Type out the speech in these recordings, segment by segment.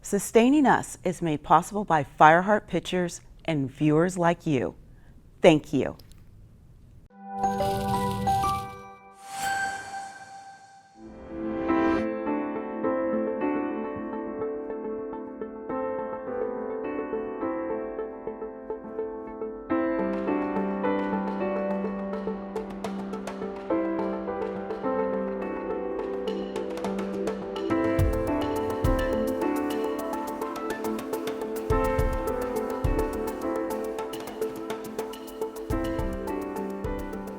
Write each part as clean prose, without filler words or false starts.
Sustaining Us is made possible by Fireheart Pictures and viewers like you. Thank you.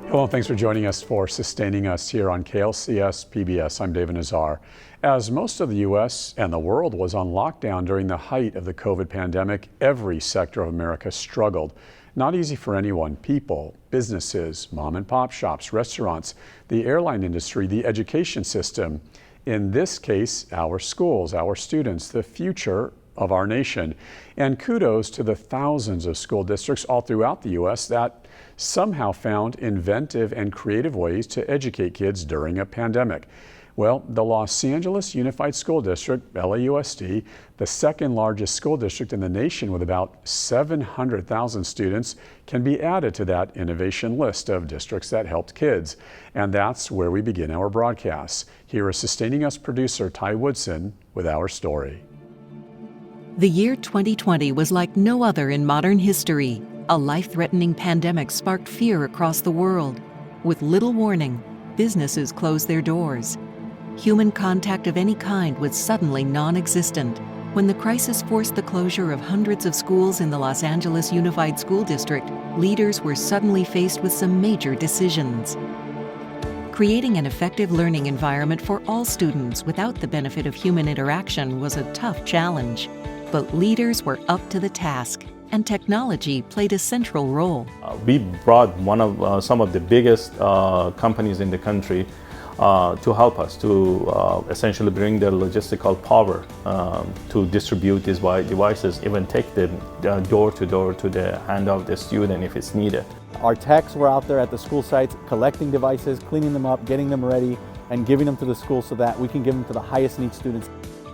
Hello, thanks for joining us for Sustaining Us here on KLCS PBS. I'm David Nazar. As most of the U.S. and the world was on lockdown during the height of the COVID pandemic, every sector of America struggled. Not easy for anyone. People, businesses, mom and pop shops, restaurants, the airline industry, the education system. In this case, our schools, our students, the future of our nation. And kudos to the thousands of school districts all throughout the U.S. that somehow found inventive and creative ways to educate kids during a pandemic. Well, the Los Angeles Unified School District, LAUSD, the second largest school district in the nation with about 700,000 students, can be added to that innovation list of districts that helped kids. And that's where we begin our broadcast. Here is Sustaining Us producer Ty Woodson with our story. The year 2020 was like no other in modern history. A life-threatening pandemic sparked fear across the world. With little warning, businesses closed their doors. Human contact of any kind was suddenly non-existent. When the crisis forced the closure of hundreds of schools in the Los Angeles Unified School District, leaders were suddenly faced with some major decisions. Creating an effective learning environment for all students without the benefit of human interaction was a tough challenge. But leaders were up to the task, and technology played a central role. We brought some of the biggest companies in the country to help us to essentially bring their logistical power to distribute these devices, even take them door to door to the hand of the student if it's needed. Our techs were out there at the school sites collecting devices, cleaning them up, getting them ready, and giving them to the school so that we can give them to the highest need students.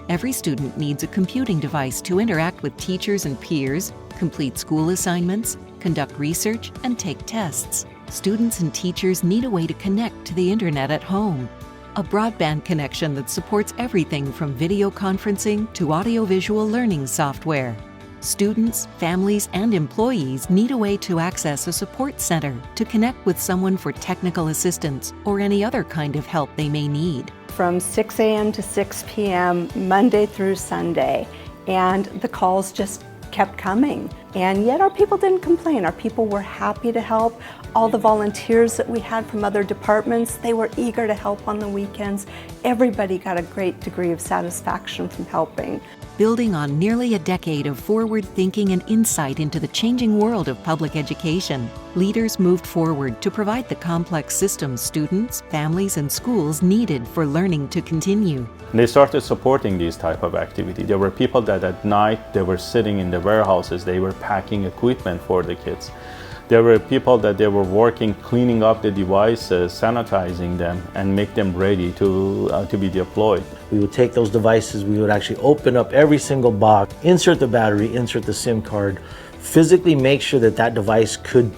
Every student needs a computing device to interact with teachers and peers, complete school assignments, conduct research, and take tests. Students and teachers need a way to connect to the internet at home. A broadband connection that supports everything from video conferencing to audiovisual learning software. Students, families, and employees need a way to access a support center to connect with someone for technical assistance or any other kind of help they may need. From 6 a.m. to 6 p.m. Monday through Sunday, and the calls just kept coming. And yet our people didn't complain. Our people were happy to help. All the volunteers that we had from other departments, they were eager to help on the weekends. Everybody got a great degree of satisfaction from helping. Building on nearly a decade of forward thinking and insight into the changing world of public education, leaders moved forward to provide the complex systems students, families, and schools needed for learning to continue. They started supporting these type of activity. There were people that at night they were sitting in the warehouses, they were packing equipment for the kids. There were people that they were working, cleaning up the devices, sanitizing them, and make them ready to be deployed. We would take those devices, we would actually open up every single box, insert the battery, insert the SIM card, physically make sure that that device could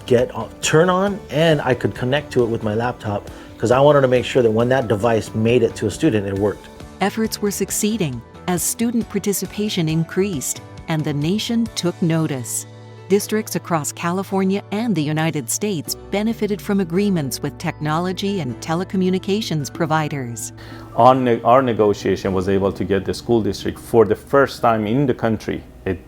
turn on, and I could connect to it with my laptop, because I wanted to make sure that when that device made it to a student, it worked. Efforts were succeeding as student participation increased, and the nation took notice. Districts across California and the United States benefited from agreements with technology and telecommunications providers. Our negotiation was able to get the school district for the first time in the country. It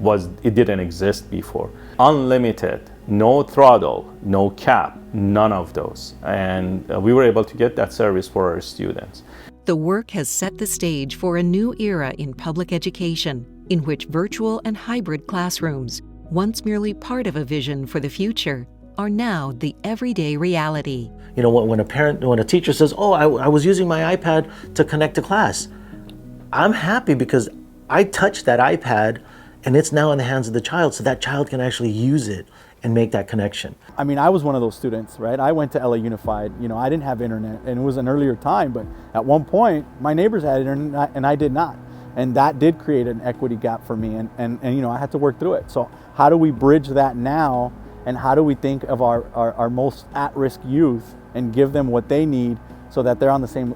didn't exist before. Unlimited, no throttle, no cap, none of those. And we were able to get that service for our students. The work has set the stage for a new era in public education, in which virtual and hybrid classrooms, once merely part of a vision for the future, are now the everyday reality. You know, when a teacher says, "Oh, I was using my iPad to connect to class," I'm happy because I touched that iPad and it's now in the hands of the child, so that child can actually use it and make that connection. I mean, I was one of those students, right? I went to LA Unified, you know, I didn't have internet, and it was an earlier time, but at one point, my neighbors had internet and I did not. And that did create an equity gap for me, and you know, I had to work through it. So how do we bridge that now, and how do we think of our most at-risk youth and give them what they need so that they're on the same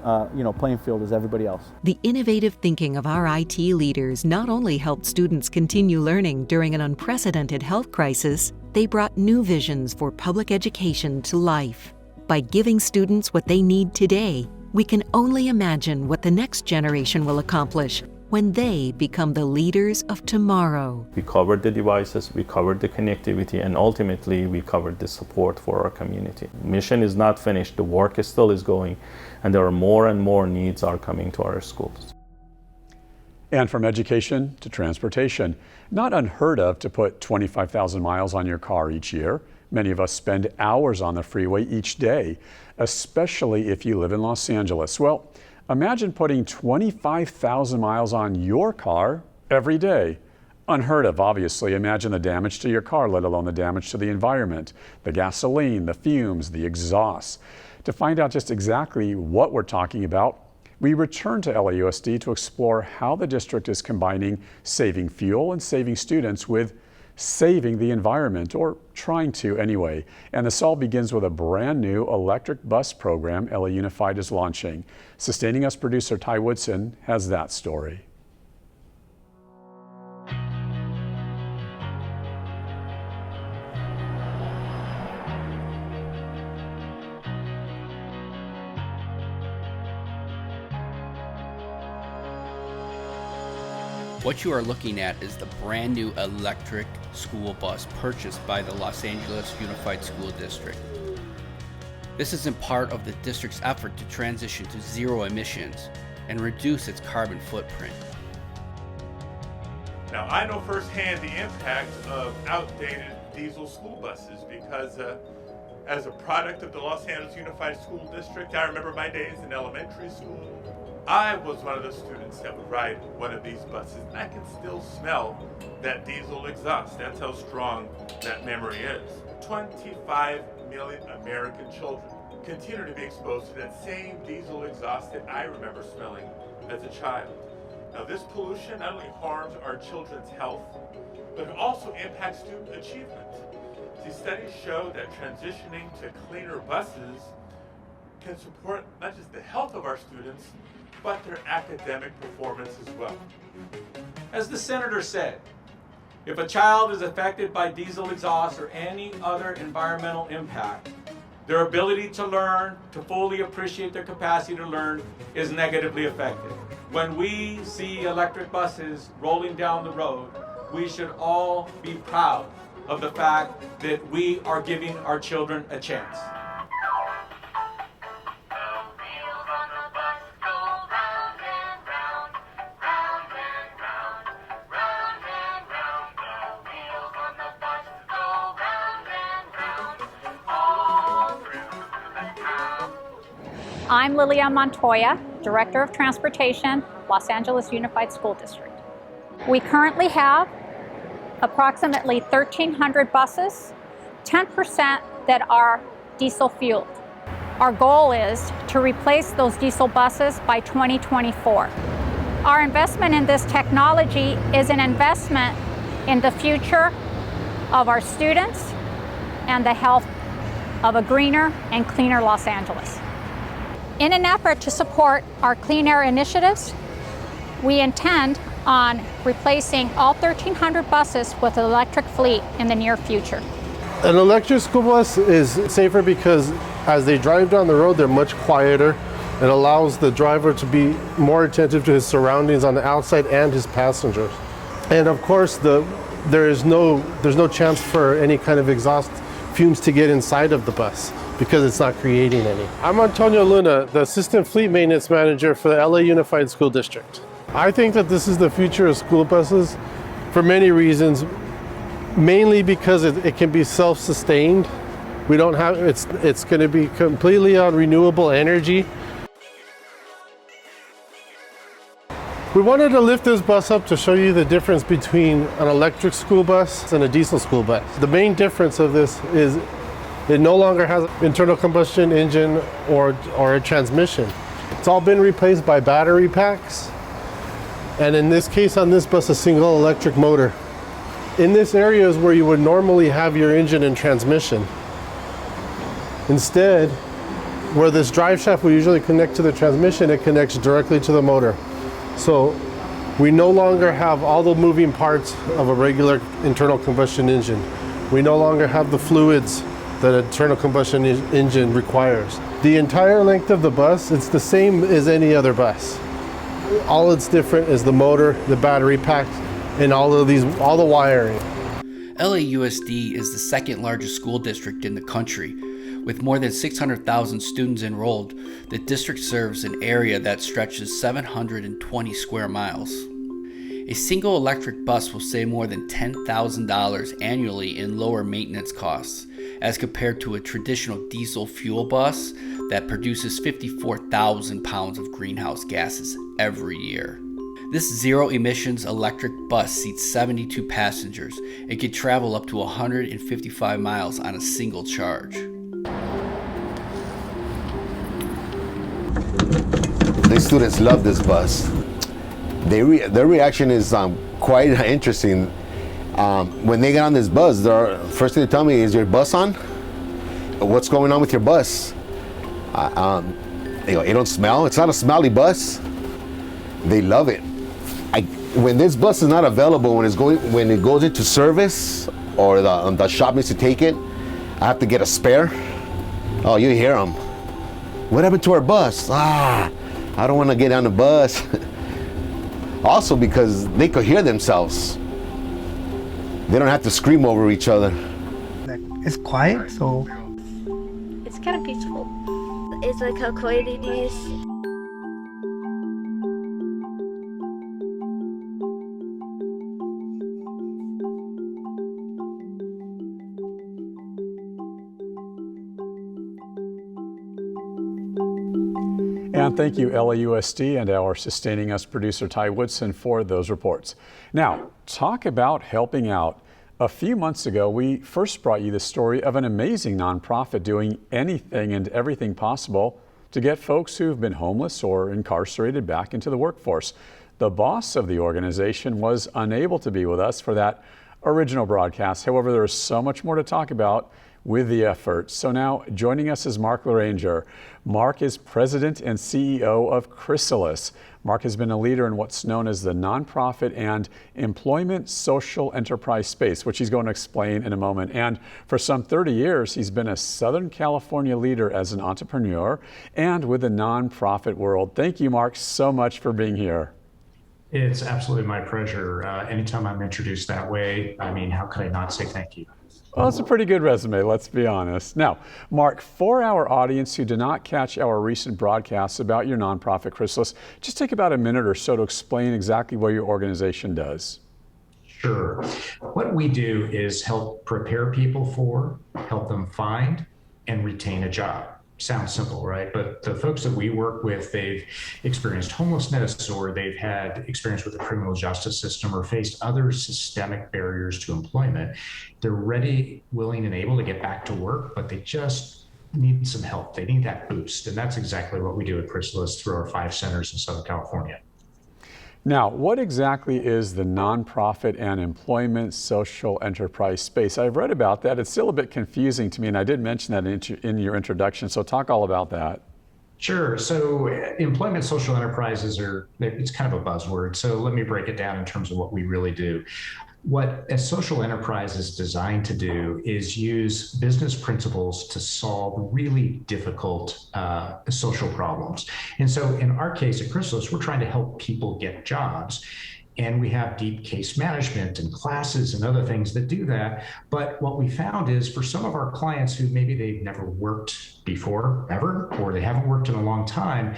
playing field as everybody else? The innovative thinking of our IT leaders not only helped students continue learning during an unprecedented health crisis, they brought new visions for public education to life. By giving students what they need today, we can only imagine what the next generation will accomplish when they become the leaders of tomorrow. We covered the devices, we covered the connectivity, and ultimately we covered the support for our community. Mission is not finished, the work is still going, and there are more and more needs are coming to our schools. And from education to transportation, not unheard of to put 25,000 miles on your car each year. Many of us spend hours on the freeway each day, especially if you live in Los Angeles. Well, imagine putting 25,000 miles on your car every day. Unheard of, obviously. Imagine the damage to your car, let alone the damage to the environment, the gasoline, the fumes, the exhaust. To find out just exactly what we're talking about, we return to LAUSD to explore how the district is combining saving fuel and saving students with saving the environment, or trying to anyway. And this all begins with a brand new electric bus program LA Unified is launching. Sustaining Us producer Ty Woodson has that story. What you are looking at is the brand new electric school bus purchased by the Los Angeles Unified School District. This is in part of the district's effort to transition to zero emissions and reduce its carbon footprint. Now, I know firsthand the impact of outdated diesel school buses because as a product of the Los Angeles Unified School District, I remember my days in elementary school. I was one of the students that would ride one of these buses, and I can still smell that diesel exhaust. That's how strong that memory is. 25 million American children continue to be exposed to that same diesel exhaust that I remember smelling as a child. Now, this pollution not only harms our children's health, but it also impacts student achievement. See, studies show that transitioning to cleaner buses can support not just the health of our students, but their academic performance as well. As the senator said, if a child is affected by diesel exhaust or any other environmental impact, their ability to learn, to fully appreciate their capacity to learn, is negatively affected. When we see electric buses rolling down the road, we should all be proud of the fact that we are giving our children a chance. I'm Lilian Montoya, Director of Transportation, Los Angeles Unified School District. We currently have approximately 1,300 buses, 10% that are diesel fueled. Our goal is to replace those diesel buses by 2024. Our investment in this technology is an investment in the future of our students and the health of a greener and cleaner Los Angeles. In an effort to support our clean air initiatives, we intend on replacing all 1,300 buses with an electric fleet in the near future. An electric school bus is safer because as they drive down the road, they're much quieter. It allows the driver to be more attentive to his surroundings on the outside and his passengers. And of course, there's no chance for any kind of exhaust fumes to get inside of the bus because it's not creating any. I'm Antonio Luna, the Assistant Fleet Maintenance Manager for the LA Unified School District. I think that this is the future of school buses for many reasons, mainly because it can be self-sustained. We don't have, it's going to be completely on renewable energy. We wanted to lift this bus up to show you the difference between an electric school bus and a diesel school bus. The main difference of this is it no longer has an internal combustion engine or a transmission. It's all been replaced by battery packs. And in this case on this bus, a single electric motor. In this area is where you would normally have your engine and transmission. Instead, where this drive shaft will usually connect to the transmission, it connects directly to the motor. So we no longer have all the moving parts of a regular internal combustion engine. We no longer have the fluids that an internal combustion engine requires. The entire length of the bus, it's the same as any other bus. All that's different is the motor, the battery pack, and all the wiring. LAUSD is the second largest school district in the country. With more than 600,000 students enrolled, the district serves an area that stretches 720 square miles. A single electric bus will save more than $10,000 annually in lower maintenance costs, as compared to a traditional diesel fuel bus that produces 54,000 pounds of greenhouse gases every year. This zero-emissions electric bus seats 72 passengers and can travel up to 155 miles on a single charge. The students love this bus. Their reaction is quite interesting. When they get on this bus, the first thing they tell me is, "Your bus on? What's going on with your bus?" They go, "It don't smell. It's not a smelly bus." They love it. When this bus is not available, when it goes into service or the shop needs to take it, I have to get a spare. Oh, you hear them. "What happened to our bus?" I don't want to get on the bus. Also because they could hear themselves. They don't have to scream over each other. It's quiet, so it's kind of peaceful. It's like how quiet it is. And thank you, LAUSD, and our Sustaining Us producer, Ty Woodson, for those reports. Now, talk about helping out. A few months ago, we first brought you the story of an amazing nonprofit doing anything and everything possible to get folks who've been homeless or incarcerated back into the workforce. The boss of the organization was unable to be with us for that original broadcast. However, there is so much more to talk about with the effort. So now joining us is Mark Laranger. Mark is president and CEO of Chrysalis. Mark has been a leader in what's known as the nonprofit and employment social enterprise space, which he's going to explain in a moment. And for some 30 years, he's been a Southern California leader as an entrepreneur and with the nonprofit world. Thank you, Mark, so much for being here. It's absolutely my pleasure. Anytime I'm introduced that way, I mean, how could I not say thank you? Well, it's a pretty good resume, let's be honest. Now, Mark, for our audience who did not catch our recent broadcasts about your nonprofit, Chrysalis, just take about a minute or so to explain exactly what your organization does. Sure. What we do is help prepare people for, help them find, and retain a job. Sounds simple, right? But the folks that we work with, they've experienced homelessness, or they've had experience with the criminal justice system, or faced other systemic barriers to employment. They're ready, willing, and able to get back to work, but they just need some help. They need that boost. And that's exactly what we do at Chrysalis through our 5 centers in Southern California. Now, what exactly is the nonprofit and employment social enterprise space? I've read about that. It's still a bit confusing to me, and I did mention that in your introduction, so talk all about that. Sure. So employment social enterprises it's kind of a buzzword. So let me break it down in terms of what we really do. What a social enterprise is designed to do is use business principles to solve really difficult social problems. And so in our case at Chrysalis, we're trying to help people get jobs. And we have deep case management and classes and other things that do that. But what we found is for some of our clients who maybe they've never worked before, ever, or they haven't worked in a long time,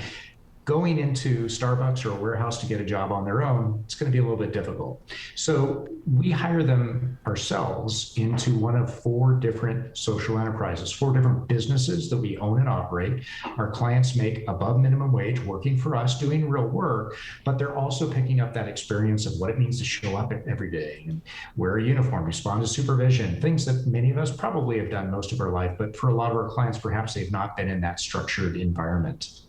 going into Starbucks or a warehouse to get a job on their own, it's going to be a little bit difficult. So we hire them ourselves into one of 4 different social enterprises, 4 different businesses that we own and operate. Our clients make above minimum wage working for us, doing real work, but they're also picking up that experience of what it means to show up every day and wear a uniform, respond to supervision, things that many of us probably have done most of our life, but for a lot of our clients, perhaps they've not been in that structured environment.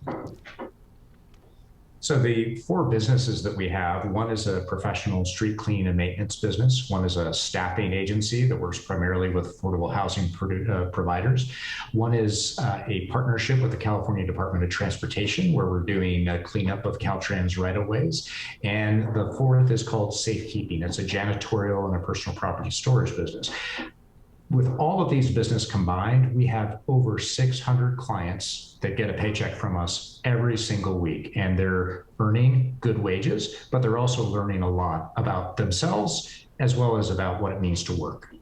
So the four businesses that we have, one is a professional street clean and maintenance business. One is a staffing agency that works primarily with affordable housing providers. One is a partnership with the California Department of Transportation, where we're doing cleanup of Caltrans right-of-ways. And the fourth is called safekeeping. It's a janitorial and a personal property storage business. With all of these businesses combined, we have over 600 clients that get a paycheck from us every single week, and they're earning good wages, but they're also learning a lot about themselves as well as about what it means to work.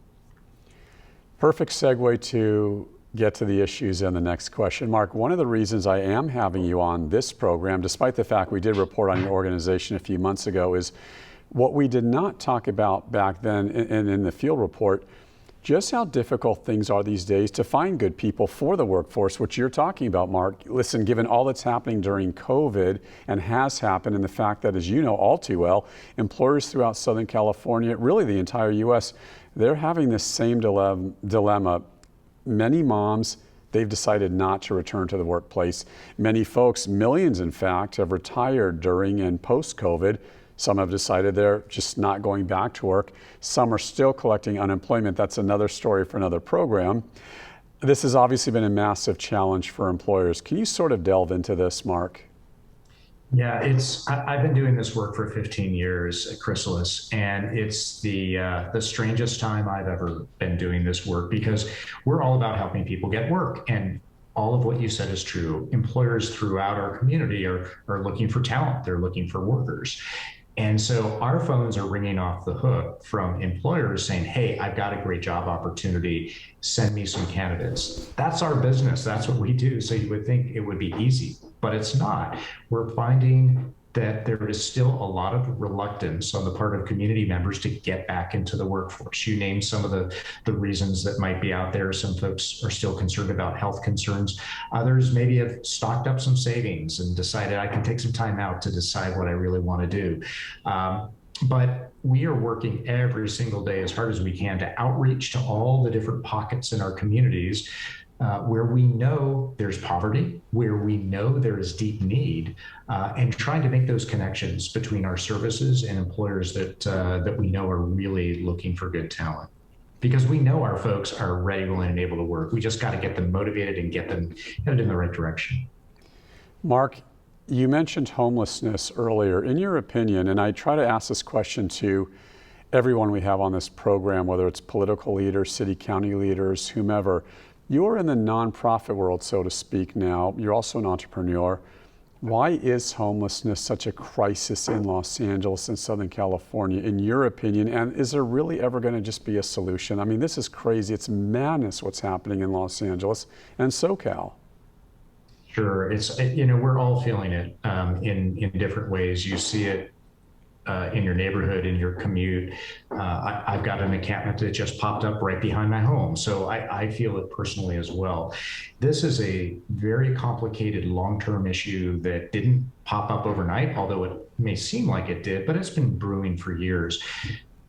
Perfect segue to get to the issues in the next question. Mark, one of the reasons I am having you on this program, despite the fact we did report on your organization a few months ago, is what we did not talk about back then and in the field report, just how difficult things are these days to find good people for the workforce, which you're talking about, Mark. Listen, given all that's happening during COVID and has happened, and the fact that, as you know all too well, employers throughout Southern California, really the entire U.S., they're having this same dilemma. Many moms, they've decided not to return to the workplace. Many folks, millions in fact, have retired during and post-COVID. Some have decided they're just not going back to work. Some are still collecting unemployment. That's another story for another program. This has obviously been a massive challenge for employers. Can you sort of delve into this, Mark? Yeah, I've been doing this work for 15 years at Chrysalis, and it's the strangest time I've ever been doing this work, because we're all about helping people get work. And all of what you said is true. Employers throughout our community are looking for talent. They're looking for workers. And so our phones are ringing off the hook from employers saying, hey, I've got a great job opportunity. Send me some candidates. That's our business. That's what we do. So you would think it would be easy, but it's not. We're finding that there is still a lot of reluctance on the part of community members to get back into the workforce. You named some of the reasons that might be out there. Some folks are still concerned about health concerns. Others maybe have stocked up some savings and decided I can take some time out to decide what I really want to do. But we are working every single day as hard as we can to outreach to all the different pockets in our communities where we know there's poverty, where we know there is deep need, and trying to make those connections between our services and employers that we know are really looking for good talent. Because we know our folks are ready, willing, and able to work. We just got to get them motivated and get them headed in the right direction. Mark, you mentioned homelessness earlier. In your opinion, and I try to ask this question to everyone we have on this program, whether it's political leaders, city, county leaders, whomever, you're in the nonprofit world, so to speak now. You're also an entrepreneur. Why is homelessness such a crisis in Los Angeles and Southern California, in your opinion? And is there really ever going to just be a solution? I mean, this is crazy. It's madness what's happening in Los Angeles and SoCal. Sure. We're all feeling it in different ways. You see it in your neighborhood, in your commute. I've got an encampment that just popped up right behind my home, so I feel it personally as well. This is a very complicated long-term issue that didn't pop up overnight, although it may seem like it did, but it's been brewing for years.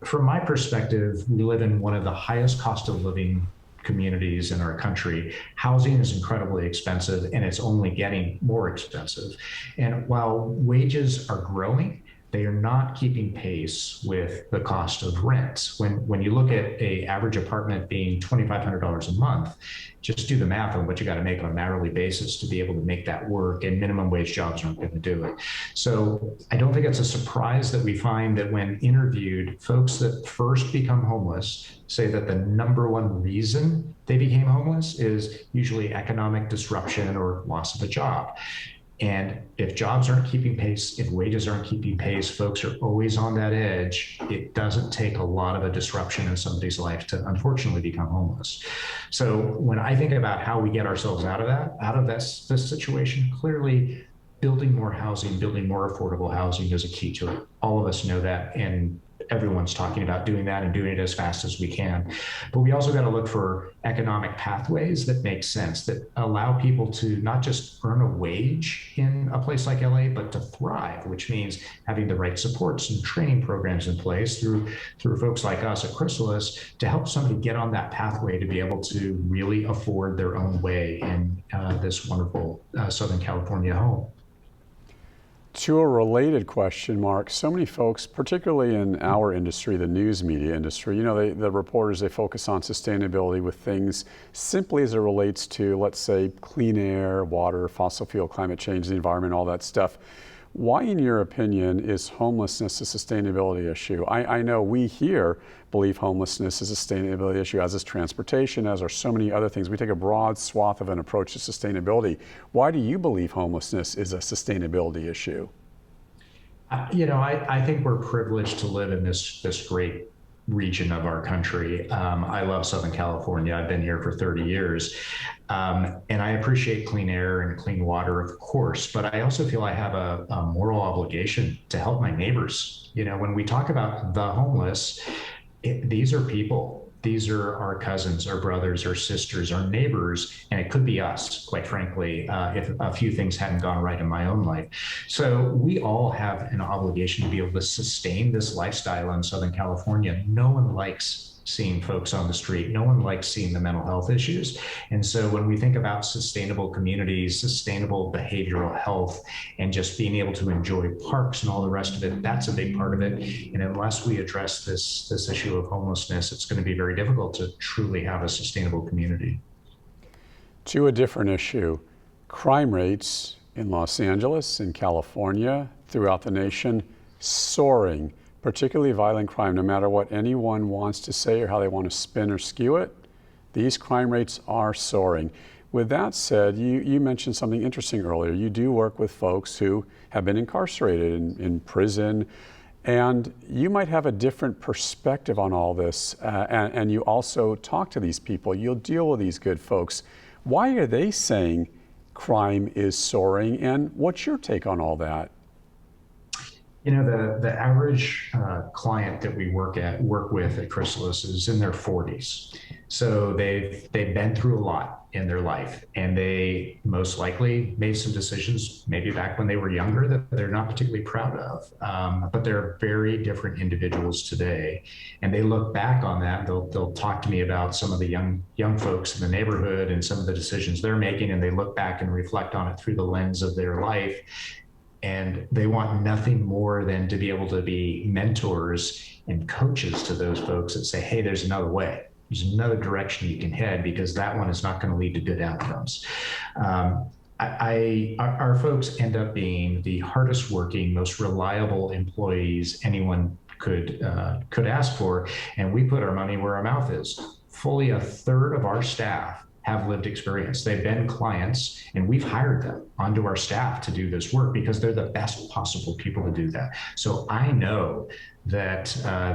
From my perspective, we live in one of the highest cost of living communities in our country. Housing is incredibly expensive, and it's only getting more expensive. And while wages are growing, they are not keeping pace with the cost of rent. When you look at an average apartment being $2,500 a month, just do the math on what you got to make on an hourly basis to be able to make that work, and minimum wage jobs aren't going to do it. So I don't think it's a surprise that we find that when interviewed, folks that first become homeless say that the number one reason they became homeless is usually economic disruption or loss of a job. And if jobs aren't keeping pace, if wages aren't keeping pace, folks are always on that edge. It doesn't take a lot of a disruption in somebody's life to unfortunately become homeless. So when I think about how we get ourselves out of this situation, clearly building more housing, building more affordable housing is a key to it. All of us know that, and everyone's talking about doing that and doing it as fast as we can. But we also got to look for economic pathways that make sense, that allow people to not just earn a wage in a place like LA, but to thrive, which means having the right supports and training programs in place through folks like us at Chrysalis to help somebody get on that pathway to be able to really afford their own way in this wonderful Southern California home. To a related question, Mark, so many folks, particularly in our industry, the news media industry, you know, the reporters, they focus on sustainability with things simply as it relates to, let's say, clean air, water, fossil fuel, climate change, the environment, all that stuff. Why, in your opinion, is homelessness a sustainability issue? I know we here believe homelessness is a sustainability issue, as is transportation, as are so many other things. We take a broad swath of an approach to sustainability. Why do you believe homelessness is a sustainability issue? You know, I think we're privileged to live in this great region of our country. I love Southern California. I've been here for 30 years. And I appreciate clean air and clean water, of course, but I also feel I have a moral obligation to help my neighbors. You know, when we talk about the homeless, these are people. These are our cousins, our brothers, our sisters, our neighbors, and it could be us, quite frankly, if a few things hadn't gone right in my own life. So we all have an obligation to be able to sustain this lifestyle in Southern California. No one likes seeing folks on the street. No one likes seeing the mental health issues. And so when we think about sustainable communities, sustainable behavioral health, and just being able to enjoy parks and all the rest of it, that's a big part of it. And unless we address this issue of homelessness, it's going to be very difficult to truly have a sustainable community. To a different issue, crime rates in Los Angeles, in California, throughout the nation, soaring. Particularly violent crime, no matter what anyone wants to say or how they want to spin or skew it, these crime rates are soaring. With that said, you mentioned something interesting earlier. You do work with folks who have been incarcerated in prison, and you might have a different perspective on all this, and you also talk to these people. You'll deal with these good folks. Why are they saying crime is soaring, and what's your take on all that? You know, the average client that we work with at Chrysalis is in their 40s. So they've been through a lot in their life, and they most likely made some decisions maybe back when they were younger that they're not particularly proud of. But they're very different individuals today, and they look back on that. They'll talk to me about some of the young folks in the neighborhood and some of the decisions they're making, and they look back and reflect on it through the lens of their life. And they want nothing more than to be able to be mentors and coaches to those folks that say, hey, there's another way. There's another direction you can head, because that one is not going to lead to good outcomes. Our folks end up being the hardest working, most reliable employees anyone could ask for. And we put our money where our mouth is. Fully a third of our staff have lived experience. They've been clients, and we've hired them onto our staff to do this work because they're the best possible people to do that. So I know that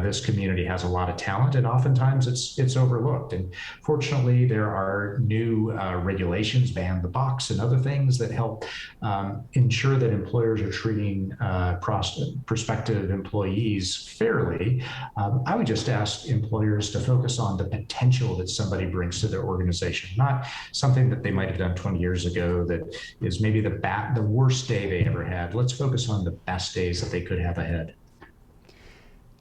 this community has a lot of talent, and oftentimes it's overlooked. And fortunately, there are new regulations, ban the box, and other things that help ensure that employers are treating prospective employees fairly. I would just ask employers to focus on the potential that somebody brings to their organization, not something that they might have done 20 years ago that is maybe the worst day they ever had. Let's focus on the best days that they could have ahead.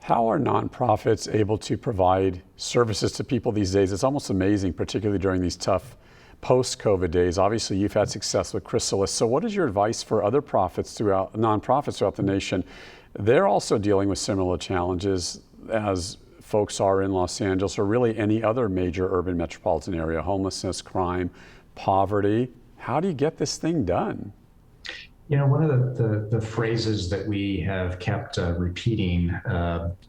How are nonprofits able to provide services to people these days? It's almost amazing, particularly during these tough post-COVID days. Obviously, you've had success with Chrysalis. So what is your advice for other nonprofits throughout the nation? They're also dealing with similar challenges as folks are in Los Angeles, or really any other major urban metropolitan area: homelessness, crime, poverty. How do you get this thing done? You know, one of the phrases that we have kept repeating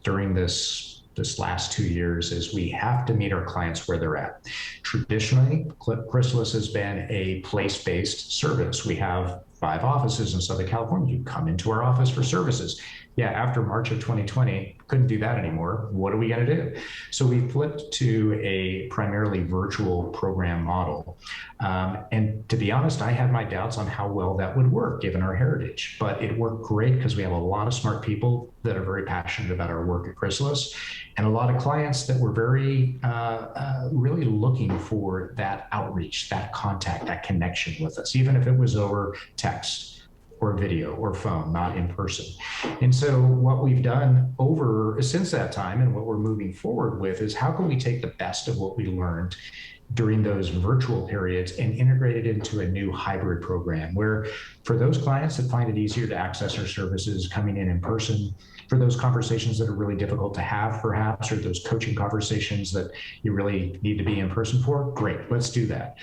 during this last 2 years is we have to meet our clients where they're at. Traditionally, Chrysalis has been a place-based service. We have 5 offices in Southern California. You come into our office for services. Yeah, after March of 2020, couldn't do that anymore. What are we going to do? So we flipped to a primarily virtual program model. And to be honest, I had my doubts on how well that would work given our heritage, but it worked great because we have a lot of smart people that are very passionate about our work at Chrysalis, and a lot of clients that were very, really looking for that outreach, that contact, that connection with us, even if it was over text or video or phone, not in person. And so what we've done since that time, and what we're moving forward with, is how can we take the best of what we learned during those virtual periods and integrate it into a new hybrid program where for those clients that find it easier to access our services coming in person, for those conversations that are really difficult to have perhaps, or those coaching conversations that you really need to be in person for, great, let's do that.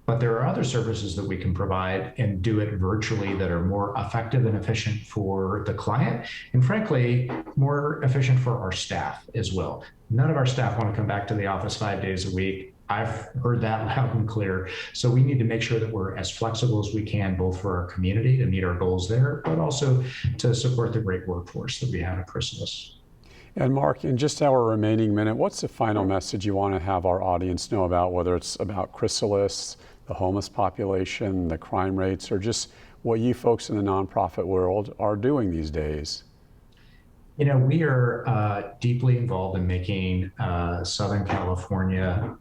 But there are other services that we can provide and do it virtually that are more effective and efficient for the client, and frankly, more efficient for our staff as well. None of our staff want to come back to the office 5 days a week. I've heard that loud and clear. So we need to make sure that we're as flexible as we can, both for our community to meet our goals there, but also to support the great workforce that we have at Chrysalis. And Mark, in just our remaining minute, what's the final message you want to have our audience know about, whether it's about Chrysalis, the homeless population, the crime rates, or just what you folks in the nonprofit world are doing these days? You know, we are deeply involved in making Southern California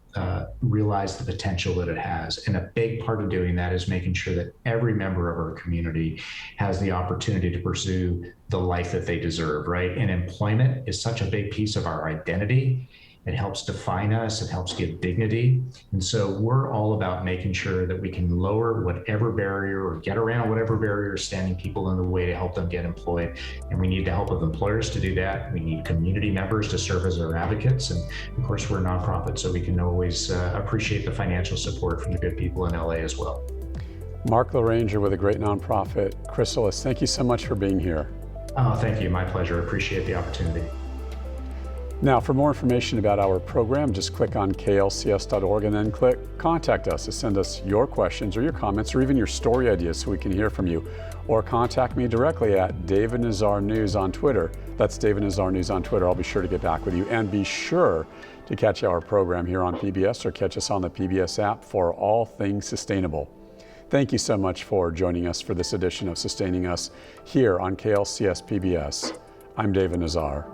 realize the potential that it has. And a big part of doing that is making sure that every member of our community has the opportunity to pursue the life that they deserve, right? And employment is such a big piece of our identity. It helps define us, it helps give dignity. And so we're all about making sure that we can lower whatever barrier or get around whatever barrier is standing people in the way to help them get employed. And we need the help of employers to do that. We need community members to serve as our advocates. And of course, we're a nonprofit, so we can always appreciate the financial support from the good people in LA as well. Mark LaRanger with a great nonprofit, Chrysalis, thank you so much for being here. Oh, thank you, my pleasure. Appreciate the opportunity. Now, for more information about our program, just click on klcs.org and then click Contact Us to send us your questions or your comments or even your story ideas so we can hear from you. Or contact me directly at David Nazar News on Twitter. That's David Nazar News on Twitter. I'll be sure to get back with you. And be sure to catch our program here on PBS or catch us on the PBS app for all things sustainable. Thank you so much for joining us for this edition of Sustaining Us here on KLCS PBS. I'm David Nazar.